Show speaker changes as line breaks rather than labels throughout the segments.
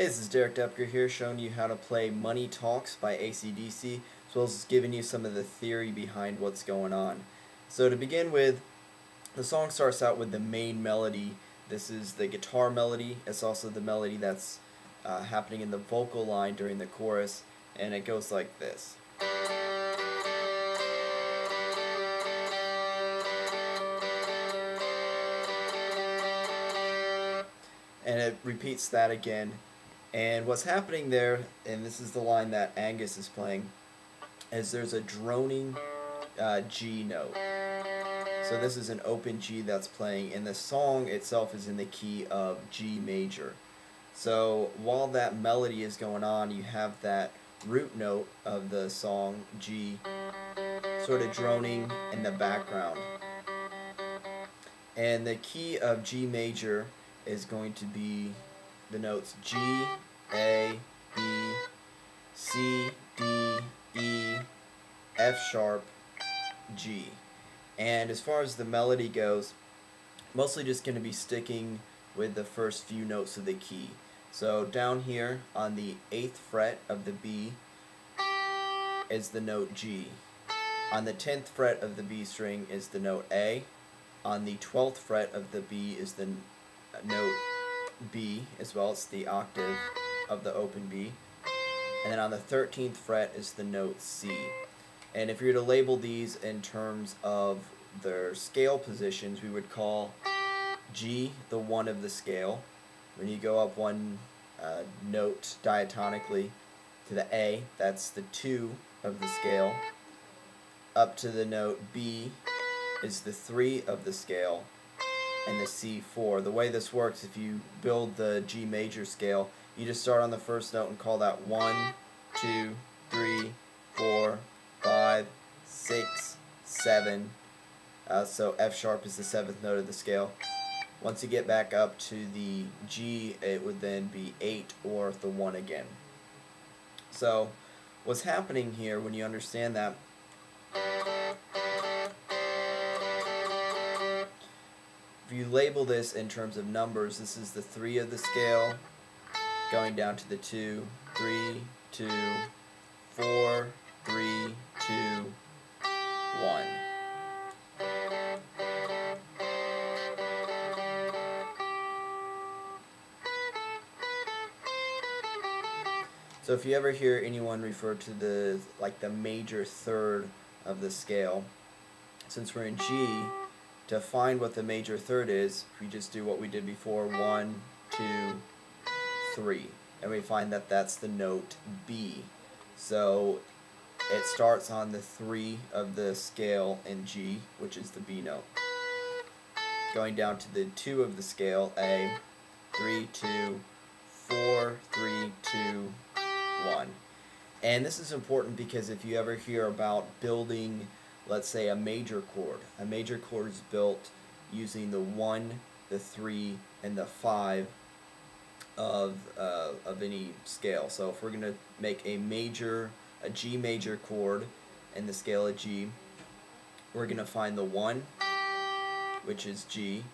Hey, this is Derek Doepker here, showing you how to play Money Talks by AC/DC, as well as giving you some of the theory behind what's going on. So to begin with, the song starts out with the main melody. This is the guitar melody. It's also the melody that's happening in the vocal line during the chorus, and it goes like this. And it repeats that again. And what's happening there, and this is the line that Angus is playing, is there's a droning G note. So this is an open G that's playing, and the song itself is in the key of G major. So while that melody is going on, you have that root note of the song, G, sort of droning in the background. And the key of G major is going to be the notes G, A, B, C, D, E, F sharp, G. And as far as the melody goes, mostly just going to be sticking with the first few notes of the key. So down here on the 8th fret of the B is the note G. On the 10th fret of the B string is the note A. On the 12th fret of the B is the note B as well. It's the octave of the open B. And then on the 13th fret is the note C. And if you were to label these in terms of their scale positions, we would call G the 1 of the scale. When you go up one note diatonically to the A, that's the 2 of the scale. Up to the note B is the 3 of the scale, and the C 4. The way this works, if you build the G major scale, you just start on the first note and call that 1, 2, 3, 4, 5, 6, 7. So F sharp is the 7th note of the scale. Once you get back up to the G, it would then be 8 or the 1 again. So what's happening here when you understand that, if you label this in terms of numbers, this is the 3 of the scale going down to the 2, 3, 2, 4, 3, 2, 1. So if you ever hear anyone refer to the major third of the scale, since we're in G, to find what the major third is, we just do what we did before, 1, 2, 3, and we find that that's the note B. So it starts on the 3 of the scale in G, which is the B note, going down to the 2 of the scale, A, 3, 2, 4, 3, 2, 1. And this is important because if you ever hear about building, let's say, a major chord is built using the 1, the 3, and the 5 of any scale. So if we're going to make a G major chord in the scale of G, we're going to find the 1, which is G.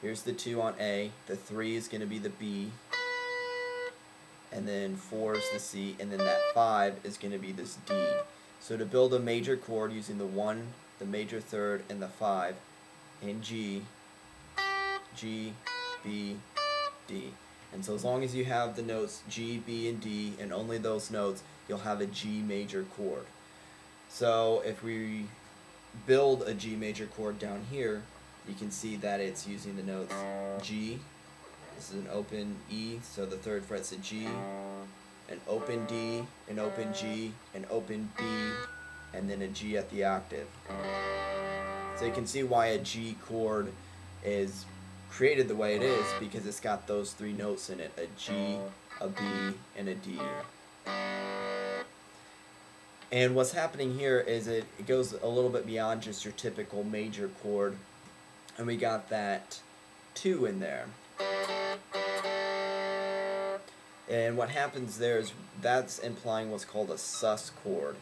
Here's the 2 on A. The 3 is going to be the B. And then 4 is the C. And then that 5 is going to be this D. So to build a major chord using the 1, the major third, and the 5 in G, G, B, D. And so as long as you have the notes G, B, and D, and only those notes, you'll have a G major chord. So if we build a G major chord down here, you can see that it's using the notes G. This is an open E, so the 3rd fret's a G, an open D, an open G, an open B, and then a G at the octave. So you can see why a G chord is created the way it is, because it's got those 3 notes in it, a G, a B, and a D. And what's happening here is it goes a little bit beyond just your typical major chord, and we got that 2 in there. And what happens there is that's implying what's called a sus chord.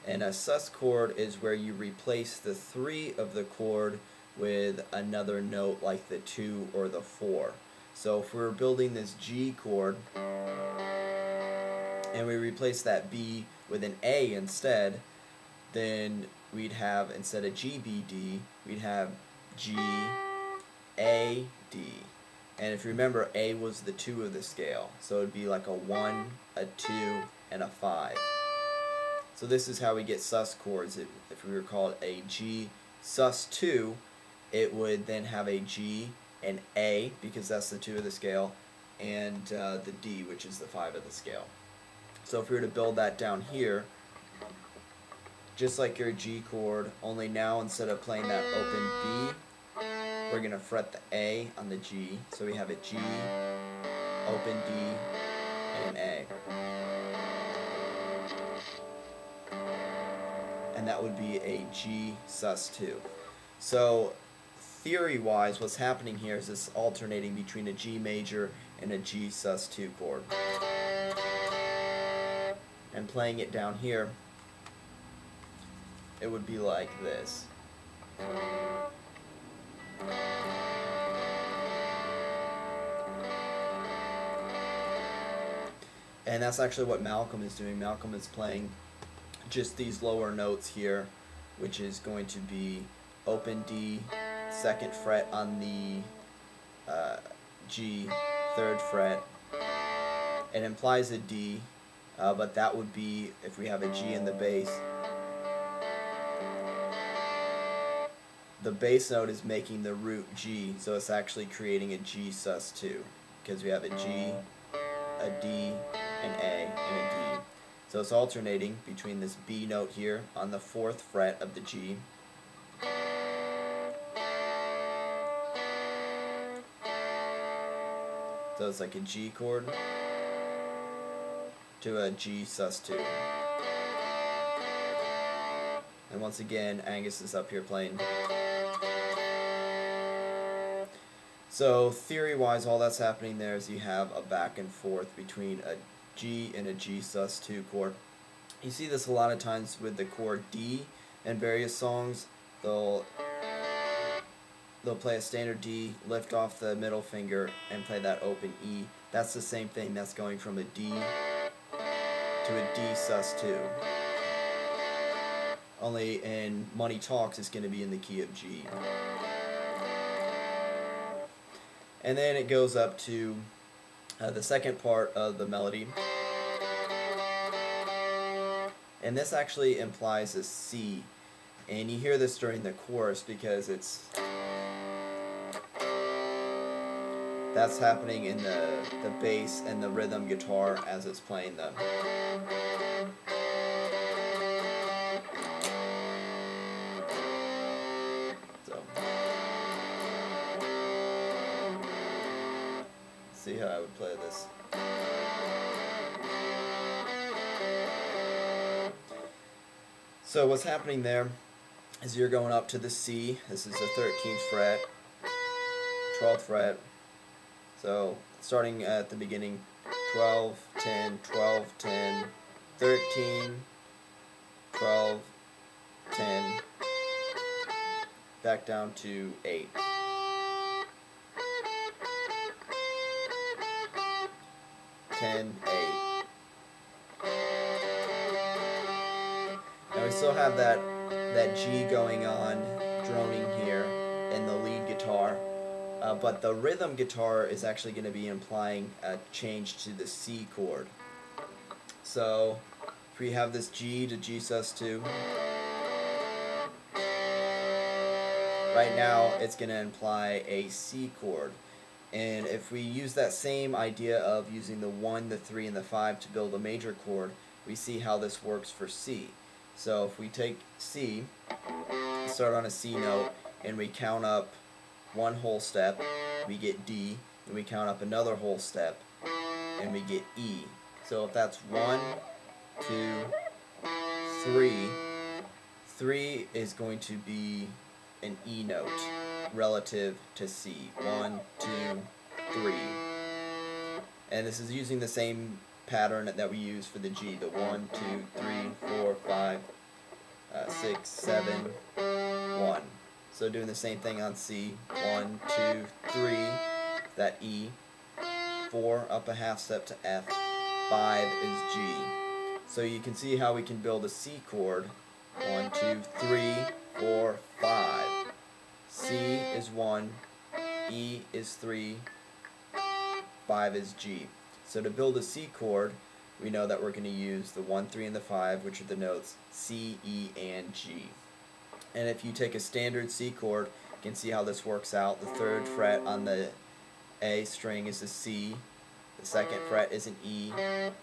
And a sus chord is where you replace the 3 of the chord with another note like the 2 or the 4. So if we're building this G chord and we replace that B with an A instead, then we'd have, instead of G, B, D, we'd have G, A, D. And if you remember, A was the 2 of the scale. So it'd be like a 1, a 2, and a 5. So this is how we get sus chords. If we were called a G Sus2, it would then have a G, an A, because that's the 2 of the scale, and the D, which is the 5 of the scale. So if we were to build that down here, just like your G chord, only now instead of playing that open B, we're going to fret the A on the G. So we have a G, open D, and an A. And that would be a G Sus2. So theory-wise, what's happening here is this alternating between a G major and a G Sus2 chord. And playing it down here, it would be like this. And that's actually what Malcolm is doing. Malcolm is playing just these lower notes here, which is going to be open D, 2nd fret on the G, 3rd fret. It implies a D, but that would be if we have a G in the bass. The bass note is making the root G, so it's actually creating a G Sus2, because we have a G, a D, an A, and a D. So it's alternating between this B note here on the 4th fret of the G, so it's like a G chord to a G Sus2. And once again, Angus is up here playing. So theory-wise, all that's happening there is you have a back and forth between a G and a G Sus2 chord. You see this a lot of times with the chord D in various songs. They'll play a standard D, lift off the middle finger, and play that open E. That's the same thing. That's going from a D to a D Sus2. Only in Money Talks, it's going to be in the key of G. And then it goes up to the second part of the melody. And this actually implies a C. And you hear this during the chorus because that's happening in the bass and the rhythm guitar as it's playing them. See how I would play this. So what's happening there is you're going up to the C. This is the 13th fret, 12th fret. So starting at the beginning, 12, 10, 12, 10, 13, 12, 10, back down to 8. And 8. Now we still have that G going on, droning here in the lead guitar, but the rhythm guitar is actually going to be implying a change to the C chord. So if we have this G to G Sus2, right now it's going to imply a C chord. And if we use that same idea of using the 1, the 3, and the 5 to build a major chord, we see how this works for C. So if we take C, start on a C note, and we count up one whole step, we get D, and we count up another whole step, and we get E. So if that's 1, 2, 3, 3 is going to be an E note relative to C. 1, 2, 3. And this is using the same pattern that we use for the G. The 1, 2, 3, 4, 5, 6, 7, 1. So doing the same thing on C. 1, 2, 3, that E. 4, up a half step to F, 5 is G. So you can see how we can build a C chord. 1, 2, 3, 4, 5. C is 1, E is 3, 5 is G. So to build a C chord, we know that we're going to use the 1, 3, and the 5, which are the notes C, E, and G. And if you take a standard C chord, you can see how this works out. The 3rd fret on the A string is a C, the 2nd fret is an E,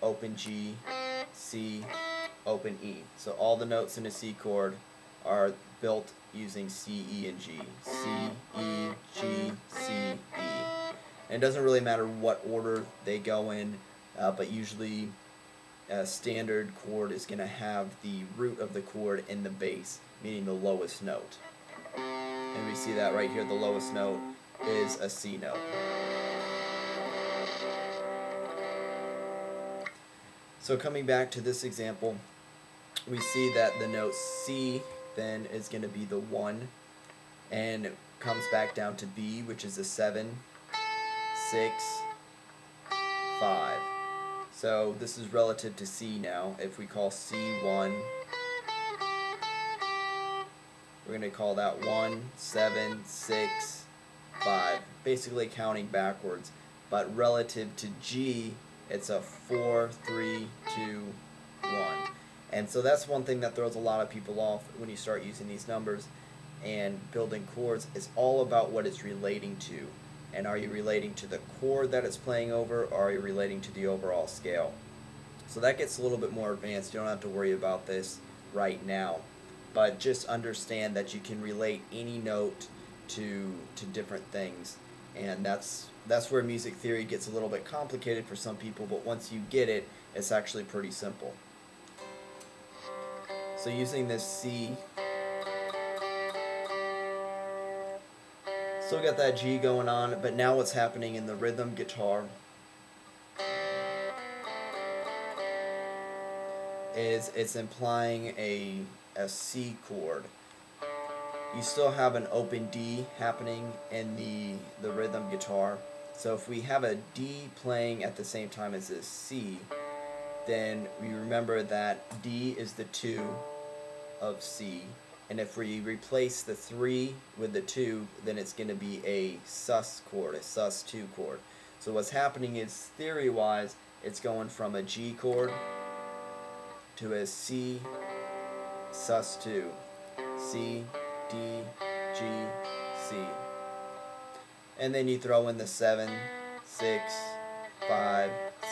open G, C, open E. So all the notes in a C chord are built using C, E, and G. C, E, G, C, E. And it doesn't really matter what order they go in, but usually a standard chord is going to have the root of the chord in the bass, meaning the lowest note. And we see that right here, the lowest note is a C note. So coming back to this example, we see that the note C then is going to be the 1, and it comes back down to B, which is a 7, 6, 5. So this is relative to C now. If we call C 1, we're going to call that 1, 7, 6, 5. Basically counting backwards. But relative to G, it's a 4, 3, 2, 1. And so that's one thing that throws a lot of people off when you start using these numbers and building chords. It's all about what it's relating to. And are you relating to the chord that it's playing over, or are you relating to the overall scale? So that gets a little bit more advanced. You don't have to worry about this right now. But just understand that you can relate any note to different things. And that's where music theory gets a little bit complicated for some people, but once you get it, it's actually pretty simple. So using this C, still got that G going on, but now what's happening in the rhythm guitar is it's implying a C chord. You still have an open D happening in the rhythm guitar. So if we have a D playing at the same time as a C, then we remember that D is the 2 of C. And if we replace the 3 with the 2, then it's going to be a sus chord, a sus2 chord. So what's happening is, theory-wise, it's going from a G chord to a C sus2. C, D, G, C. And then you throw in the 7, 6, 5,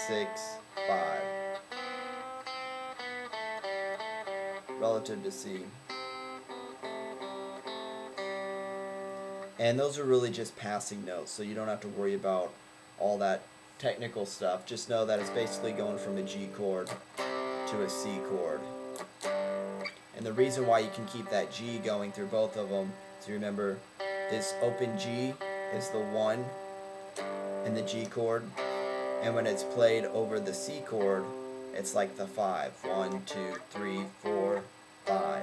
6, 5. Relative to C. And those are really just passing notes, so you don't have to worry about all that technical stuff. Just know that it's basically going from a G chord to a C chord. And the reason why you can keep that G going through both of them is, remember, this open G is the 1 in the G chord, and when it's played over the C chord, it's like the 5. 1, 2, 3, 4, 5.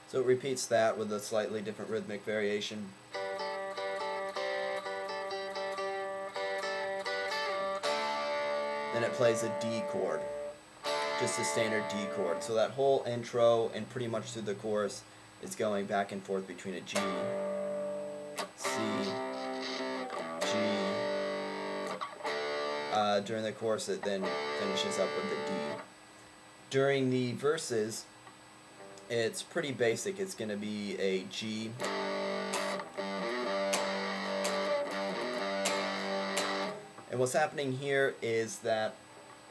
So it repeats that with a slightly different rhythmic variation. Then it plays a D chord, just a standard D chord. So that whole intro and pretty much through the chorus is going back and forth between a G, C, G. During the chorus it then finishes up with the D. During the verses, it's pretty basic. It's going to be a G, and what's happening here is that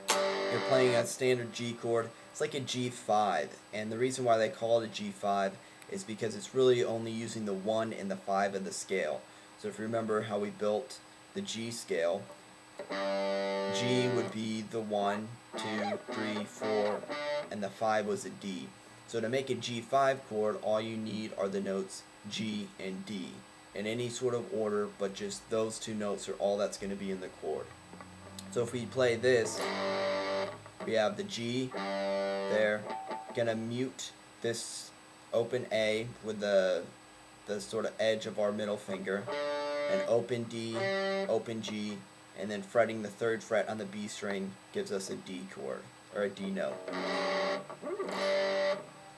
you're playing a standard G chord. It's like a G5, and the reason why they call it a G5 is because it's really only using the 1 and the 5 of the scale. So if you remember how we built the G scale, G would be the 1, 2, 3, 4, and the 5 was a D. So to make a G5 chord, all you need are the notes G and D in any sort of order, but just those two notes are all that's going to be in the chord. So if we play this, we have the G there, gonna mute this open A with the sort of edge of our middle finger, and open D, open G, and then fretting the 3rd fret on the B string gives us a D chord, or a D note.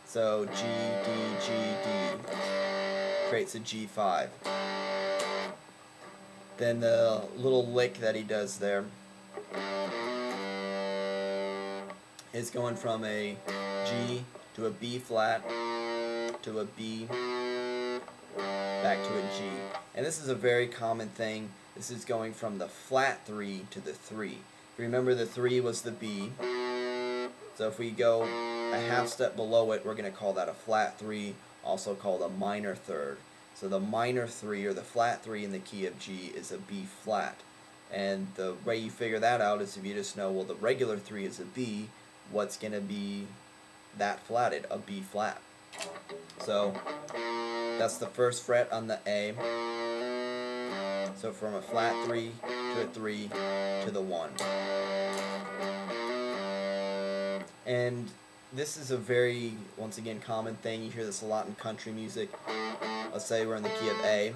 So G, D, G, D creates a G5. Then the little lick that he does there is going from a G to a B flat to a B back to a G. And this is a very common thing. This is going from the flat 3 to the 3. If you remember, the 3 was the B. So if we go a half step below it, we're going to call that a flat 3, also called a minor 3rd. So the minor 3, or the flat 3 in the key of G, is a B flat. And the way you figure that out is if you just know, well, the regular 3 is a B, what's going to be that flatted? A B flat. So that's the 1st fret on the A. So from a flat 3 to a 3 to the 1. And this is a very, once again, common thing. You hear this a lot in country music. Let's say we're in the key of A.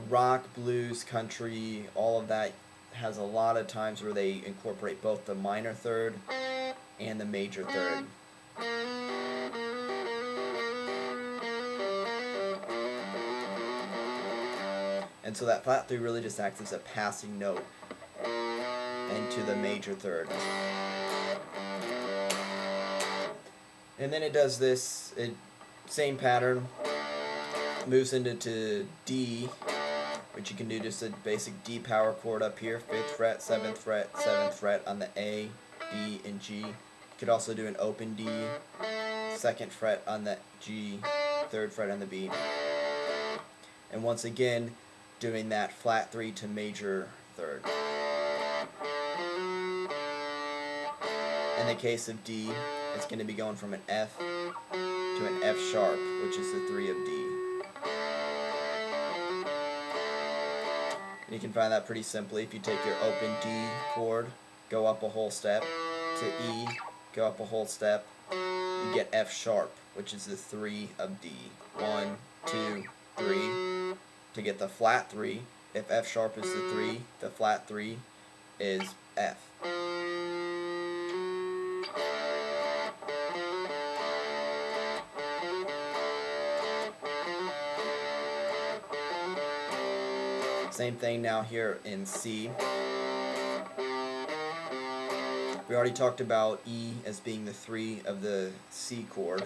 Rock, blues, country, all of that has a lot of times where they incorporate both the minor 3rd and the major 3rd. And so that flat 3 really just acts as a passing note into the major 3rd. And then it does this, same pattern, moves into D, which you can do just a basic D power chord up here, 5th fret, 7th fret, 7th fret on the A, D, and G. You could also do an open D, 2nd fret on the G, 3rd fret on the B. And once again, doing that flat 3 to major 3rd. In the case of D, it's going to be going from an F to an F sharp, which is the 3 of D. And you can find that pretty simply if you take your open D chord, go up a whole step, to E, go up a whole step, you get F sharp, which is the 3 of D. 1, 2, 3. To get the flat 3, if F sharp is the 3, the flat 3 is F. Same thing now here in C. We already talked about E as being the 3 of the C chord.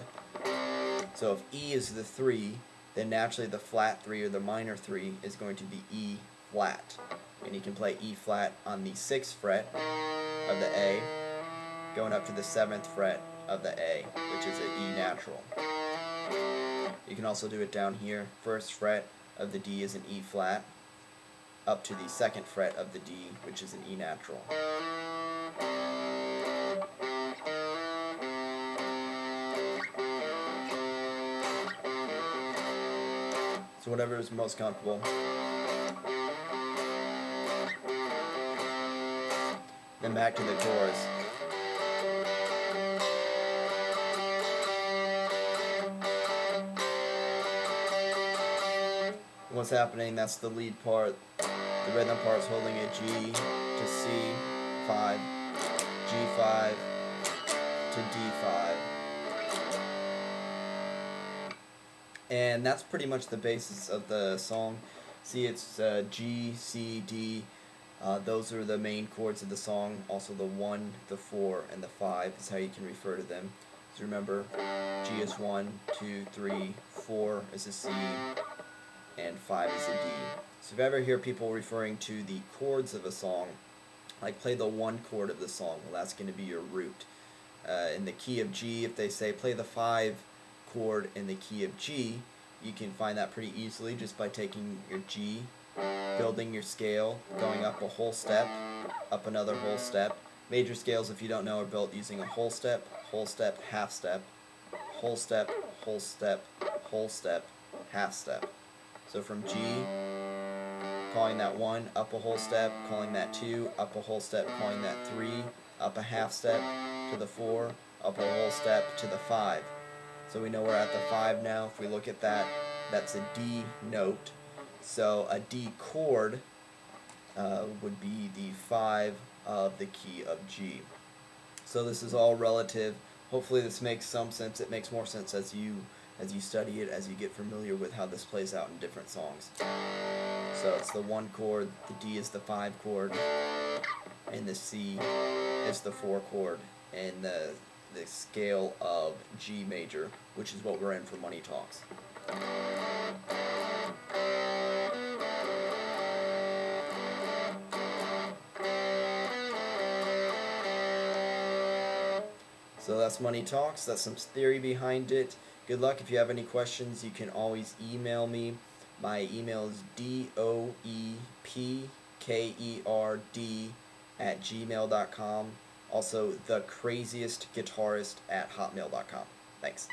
So if E is the 3, then naturally the flat 3 or the minor 3 is going to be E flat. And you can play E flat on the 6th fret of the A, going up to the 7th fret of the A, which is an E natural. You can also do it down here. 1st fret of the D is an E flat, up to the 2nd fret of the D, which is an E natural. So whatever is most comfortable. Then back to the chorus. What's happening, that's the lead part. The rhythm part is holding a G to C5, G5 to D5. And that's pretty much the basis of the song. See, it's G, C, D. Those are the main chords of the song. Also the 1, the 4, and the 5 is how you can refer to them. So remember, G is 1, 2, 3, 4 is a C, and 5 is a D. So if you ever hear people referring to the chords of a song, like play the 1 chord of the song, well, that's going to be your root. In the key of G, if they say play the 5 chord in the key of G, you can find that pretty easily just by taking your G, building your scale, going up a whole step, up another whole step. Major scales, if you don't know, are built using a whole step, half step, whole step, whole step, whole step, half step. So from G calling that 1, up a whole step, calling that 2, up a whole step, calling that 3, up a half step to the 4, up a whole step to the 5. So we know we're at the 5 now. If we look at that, that's a D note. So a D chord would be the 5 of the key of G. So this is all relative. Hopefully this makes some sense. It makes more sense as you study it, as you get familiar with how this plays out in different songs. So it's the 1 chord, the D is the 5 chord, and the C is the 4 chord, and the scale of G major, which is what we're in for Money Talks. So that's Money Talks. That's some theory behind it. Good luck. If you have any questions, you can always email me. My email is doepkerd@gmail.com. Also, thecraziestguitarist@hotmail.com. Thanks.